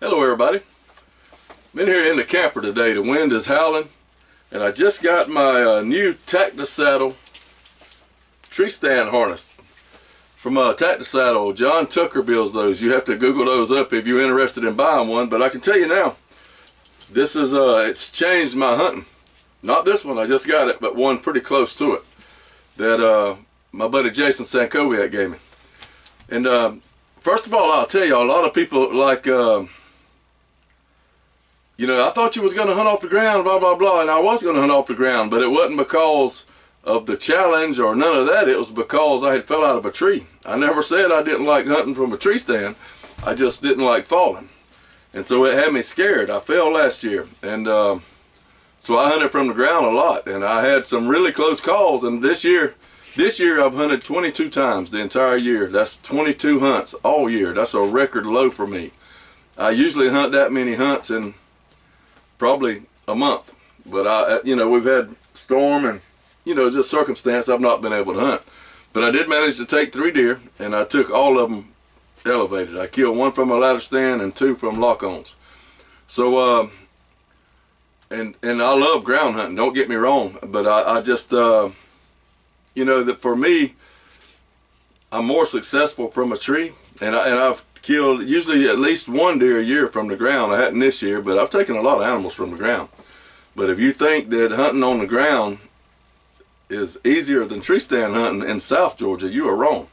Hello everybody. I'm in here in the camper today. The wind is howling and I just got my new Tactisaddle tree stand harness from Tactisaddle. John Tucker builds those. You have to Google those up if you're interested in buying one, but I can tell you now, this is it's changed my hunting. Not this one, I just got it, but one pretty close to it that my buddy Jason Sankowiak gave me. And first of all, I'll tell you, a lot of people like you know, I thought you was going to hunt off the ground, blah, blah, blah, and I was going to hunt off the ground, but it wasn't because of the challenge or none of that. It was because I had fell out of a tree. I never said I didn't like hunting from a tree stand. I just didn't like falling. And so it had me scared. I fell last year, and so I hunted from the ground a lot, and I had some really close calls. And this year I've hunted 22 times the entire year. That's 22 hunts all year. That's a record low for me. I usually hunt that many hunts in probably a month, but you know, we've had storm and, you know, just circumstance, I've not been able to hunt. But I did manage to take 3 deer, and I took all of them elevated. I killed 1 from a ladder stand and 2 from lock-ons. So and I love ground hunting, don't get me wrong, but I just you know, that for me, I'm more successful from a tree, and I've killed usually at least 1 deer a year from the ground. I hadn't this year, but I've taken a lot of animals from the ground. But if you think that hunting on the ground is easier than tree stand hunting in South Georgia, you are wrong,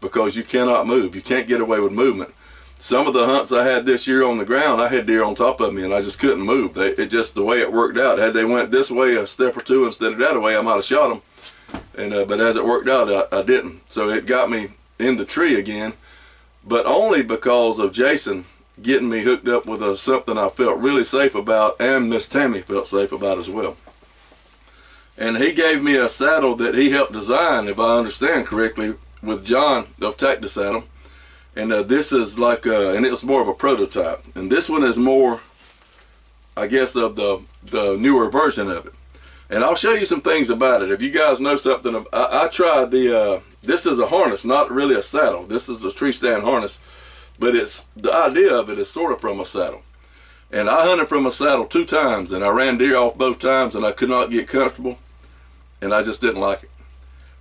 because you cannot move. You can't get away with movement. Some of the hunts I had this year on the ground, I had deer on top of me and I just couldn't move. It just, the way it worked out, had they went this way a step or 2 instead of that way, I might have shot them. And but as it worked out, I didn't. So it got me in the tree again, but only because of Jason getting me hooked up with something I felt really safe about, and Miss Tammy felt safe about as well. And he gave me a saddle that he helped design, if I understand correctly, with John of Tactisaddle. And this is like, and it was more of a prototype. And this one is more, I guess, of the newer version of it. And I'll show you some things about it. If you guys know something, I tried the, this is a harness, not really a saddle. This is a tree stand harness, but it's, the idea of it is sort of from a saddle. And I hunted from a saddle 2 times, and I ran deer off both times, and I could not get comfortable, and I just didn't like it.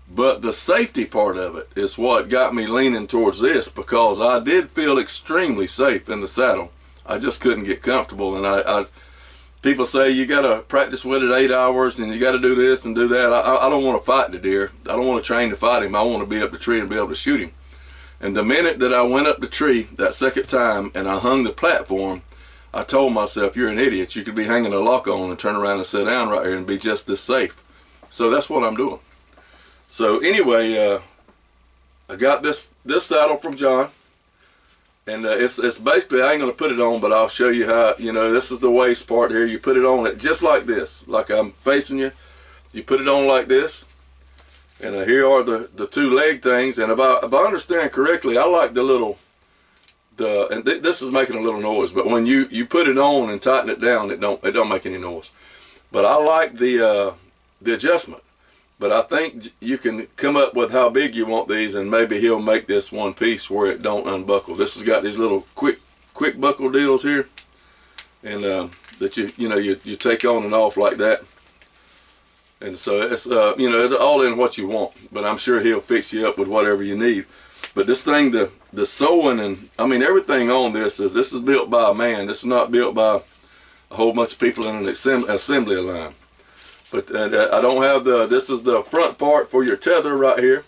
But the safety part of it is what got me leaning towards this, because I did feel extremely safe in the saddle. I just couldn't get comfortable, and people say you got to practice with it 8 hours and you got to do this and do that. I don't want to fight the deer. I don't want to train to fight him. I want to be up the tree and be able to shoot him. And the minute that I went up the tree that second time and I hung the platform, I told myself, you're an idiot. You could be hanging a lock on and turn around and sit down right here and be just as safe. So that's what I'm doing. So anyway, I got this saddle from John. And it's basically, I ain't going to put it on, but I'll show you how, you know, this is the waist part here. You put it on it just like this, like I'm facing you. You put it on like this. And here are the 2 leg things. And if I understand correctly, I like the little, and this is making a little noise, but when you put it on and tighten it down, it don't make any noise. But I like the adjustment. But I think you can come up with how big you want these, and maybe he'll make this one piece where it don't unbuckle. This has got these little quick buckle deals here, and that you take on and off like that. And so it's you know, it's all in what you want. But I'm sure he'll fix you up with whatever you need. But this thing, the sewing, and I mean everything on this is built by a man. This is not built by a whole bunch of people in an assembly line. But I don't have this is the front part for your tether right here.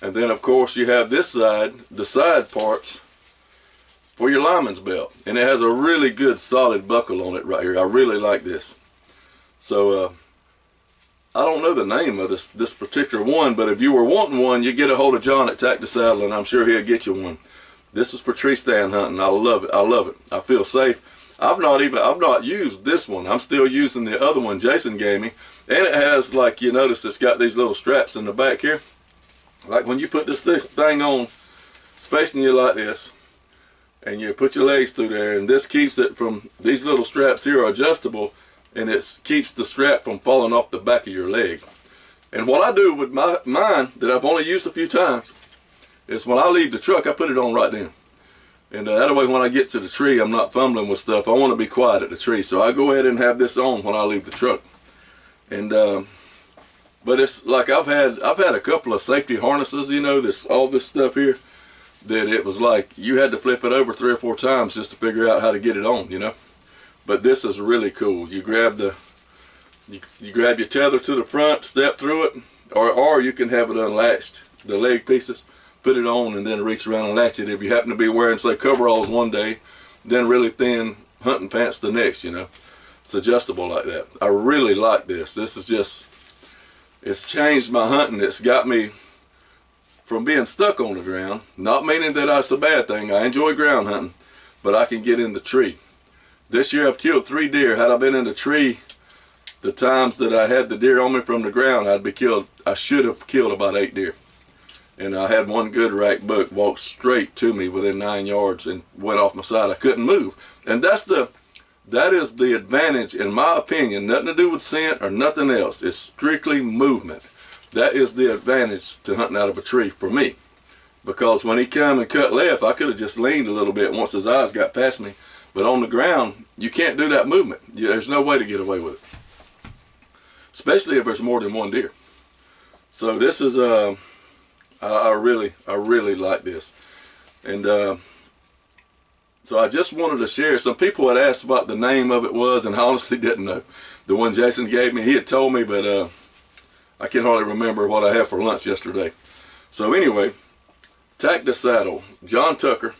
And then of course you have this side, the side parts for your lineman's belt. And it has a really good solid buckle on it right here. I really like this. So I don't know the name of this particular one, but if you were wanting one, you get a hold of John at Tactisaddle and I'm sure he'll get you one. This is for tree stand hunting. I love it. I love it. I feel safe. I've not used this one. I'm still using the other one Jason gave me. And it has, like you notice, it's got these little straps in the back here. Like when you put this thing on, it's facing you like this, and you put your legs through there, and this keeps it from, these little straps here are adjustable, and it keeps the strap from falling off the back of your leg. And what I do with mine, that I've only used a few times, is when I leave the truck, I put it on right then. And that way when I get to the tree, I'm not fumbling with stuff. I want to be quiet at the tree. So I go ahead and have this on when I leave the truck. And but it's like I've had a couple of safety harnesses, you know, this all this stuff here, that it was like you had to flip it over 3 or 4 times just to figure out how to get it on, you know. But this is really cool. You grab you grab your tether to the front, step through it, or you can have it unlatched, the leg pieces, put it on and then reach around and latch it if you happen to be wearing, say, coveralls one day, then really thin hunting pants the next, you know. It's adjustable like that. I really like this. This is just, it's changed my hunting. It's got me from being stuck on the ground, not meaning that that's a bad thing. I enjoy ground hunting, but I can get in the tree. This year I've killed 3 deer. Had I been in the tree the times that I had the deer on me from the ground, I should have killed about 8 deer. And I had one good rack buck walk straight to me within 9 yards and went off my side. I couldn't move. And that is the advantage, in my opinion, nothing to do with scent or nothing else. It's strictly movement. That is the advantage to hunting out of a tree for me. Because when he came and cut left, I could have just leaned a little bit once his eyes got past me. But on the ground, you can't do that movement. There's no way to get away with it. Especially if there's more than one deer. So this is, I really like this. And so I just wanted to share. Some people had asked what the name of it was, and I honestly didn't know. The one Jason gave me, he had told me, but I can hardly remember what I had for lunch yesterday. So anyway, Tactisaddle, John Tucker.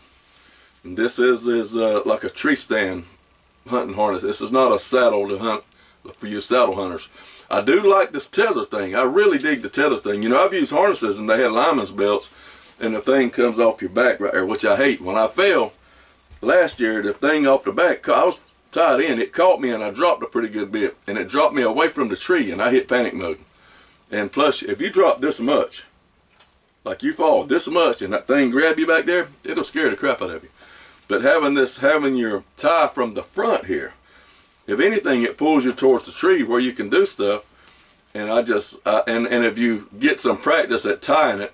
And this is like a tree stand hunting harness. This is not a saddle to hunt for you saddle hunters. I do like this tether thing. I really dig the tether thing. You know, I've used harnesses and they had lineman's belts, and the thing comes off your back right there, which I hate. When I fell last year, the thing off the back, I was tied in, it caught me and I dropped a pretty good bit, and it dropped me away from the tree and I hit panic mode. And plus, if you drop this much, like you fall this much and that thing grab you back there, it'll scare the crap out of you. But having your tie from the front here, if anything, it pulls you towards the tree where you can do stuff. And and if you get some practice at tying it,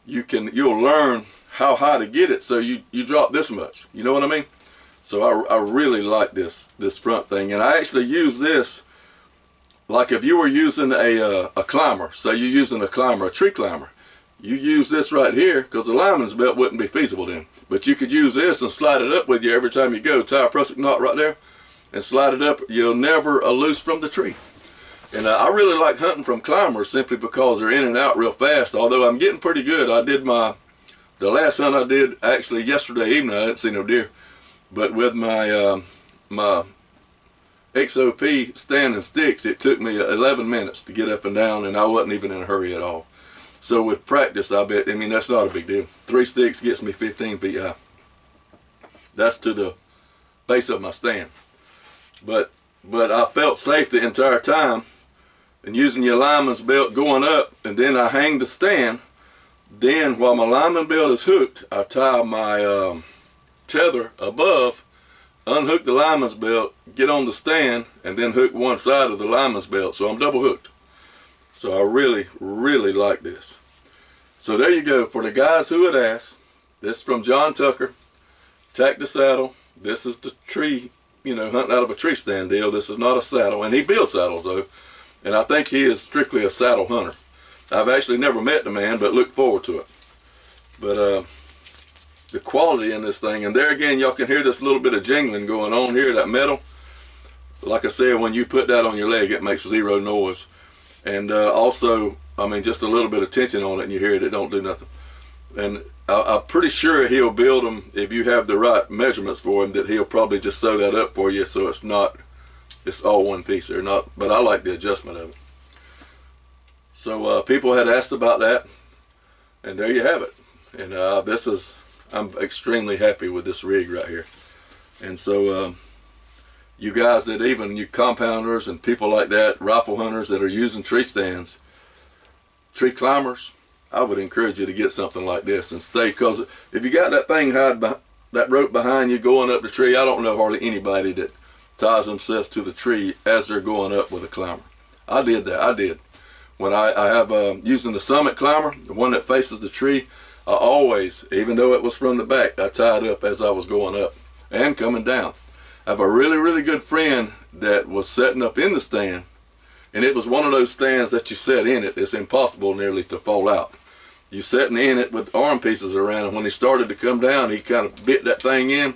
you'll learn how high to get it so you drop this much. You know what I mean? So I really like this front thing. And I actually use this like if you were using a climber. Say you're using a tree climber. You use this right here because the lineman's belt wouldn't be feasible then. But you could use this and slide it up with you every time you go. Tie a prusik knot right there and slide it up. You'll never loose from the tree. And I really like hunting from climbers simply because they're in and out real fast. Although I'm getting pretty good. I did the last hunt I did actually yesterday evening. I didn't see no deer. But with my my XOP stand and sticks, it took me 11 minutes to get up and down, and I wasn't even in a hurry at all. So with practice, I mean, that's not a big deal. 3 sticks gets me 15 feet high. That's to the base of my stand. But I felt safe the entire time. And using your lineman's belt going up, and then I hang the stand. Then while my lineman belt is hooked, I tie my tether above, unhook the lineman's belt, get on the stand, and then hook one side of the lineman's belt. So I'm double hooked. So I really, really like this. So there you go. For the guys who had asked, this is from John Tucker, Tactisaddle. This is the tree, you know, hunting out of a tree stand deal. This is not a saddle. And he builds saddles though. And I think he is strictly a saddle hunter. I've actually never met the man, but look forward to it. But the quality in this thing, and there again, y'all can hear this little bit of jingling going on here, that metal. Like I said, when you put that on your leg, it makes 0 noise. And also, I mean, just a little bit of tension on it and you hear it, it don't do nothing. And I'm pretty sure he'll build them, if you have the right measurements for him, that he'll probably just sew that up for you so it's all one piece or not. But I like the adjustment of it. So people had asked about that, and there you have it. And I'm extremely happy with this rig right here. And so you guys that you compounders and people like that, rifle hunters that are using tree stands, tree climbers, I would encourage you to get something like this and stay, because if you got that thing that rope behind you going up the tree, I don't know hardly anybody that ties themselves to the tree as they're going up with a climber. I did that. I did. When I have using the summit climber, the one that faces the tree, I always, even though it was from the back, I tied up as I was going up and coming down. I have a really, really good friend that was setting up in the stand, and it was one of those stands that you set in it, it's impossible nearly to fall out. You sitting in it with arm pieces around, and when he started to come down, he kind of bit that thing in,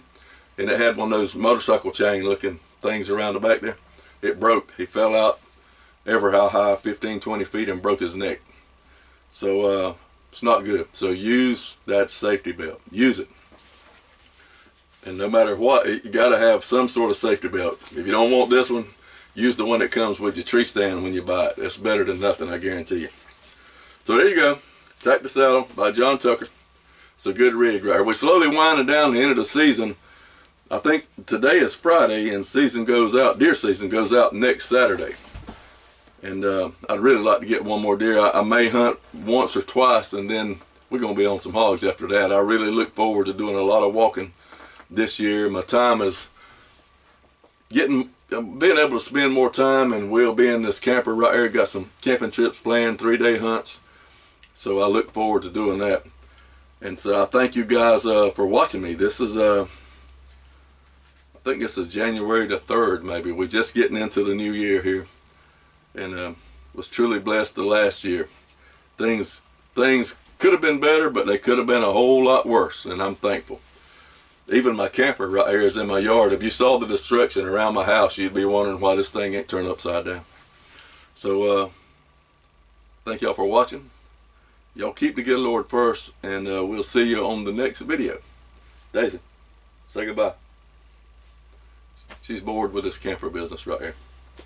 and it had one of those motorcycle chain looking things around the back there. It broke. He fell out ever how high, 15, 20 feet, and broke his neck. So it's not good. So use that safety belt. Use it. And no matter what, you got to have some sort of safety belt. If you don't want this one, use the one that comes with your tree stand when you buy it. It's better than nothing, I guarantee you. So there you go. Tactisaddle by John Tucker. It's a good rig right here. We're slowly winding down the end of the season. I think today is Friday, and season goes out, deer season goes out next Saturday. And I'd really like to get one more deer. I may hunt once or twice, and then we're going to be on some hogs after that. I really look forward to doing a lot of walking this year. My time is being able to spend more time, and we'll be in this camper right here. Got some camping trips planned, 3-day hunts. So I look forward to doing that. And so I thank you guys for watching me. This is I think this is January the 3rd, maybe. We're just getting into the new year here, and was truly blessed the last year. Things could have been better, but they could have been a whole lot worse, and I'm thankful. Even my camper right here is in my yard. If you saw the destruction around my house, you'd be wondering why this thing ain't turned upside down. So thank y'all for watching. Y'all keep the good Lord first, and we'll see you on the next video. Daisy, say goodbye. She's bored with this camper business right here.